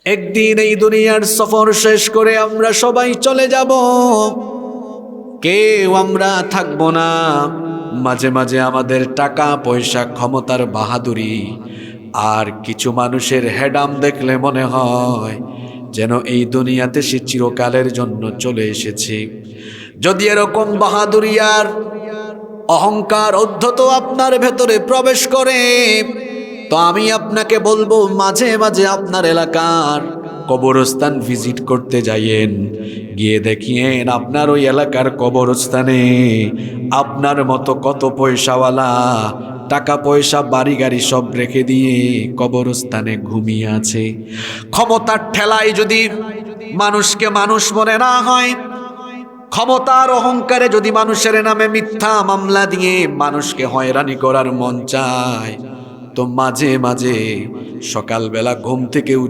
একদিন এই দুনিয়ার সফর শেষ করে আমরা সবাই চলে যাব, কেউ আমরা থাকবো না। মাঝে মাঝে আমাদের টাকা পয়সা ক্ষমতার বাহাদুরি আর কিছু মানুষের হেডাম দেখলে মনে হয় যেন এই দুনিয়াতে সে চিরকালের জন্য চলে এসেছে। যদি এরকম বাহাদুরি আর অহংকার অধ্যত আপনার ভেতরে প্রবেশ করে, তো আমি আপনাকে বলবো মাঝে মাঝে আপনার এলাকার কবরস্থান ভিজিট করতে যাইয়েন, গিয়ে দেখিয়েন আপনার ওই এলাকার কবরস্থানে আপনার মতো কত পয়সাওয়ালা টাকা পয়সা বাড়ি গাড়ি সব রেখে দিয়ে কবরস্থানে ঘুমিয়ে আছে। ক্ষমতার ঠেলায় যদি মানুষকে মানুষ মনে না হয়, ক্ষমতার অহংকারে যদি মানুষের নামে মিথ্যা মামলা দিয়ে মানুষকে হয়রানি করার মন চায়, তো মাঝে মাঝে সকালবেলা ঘুম থেকে উঠে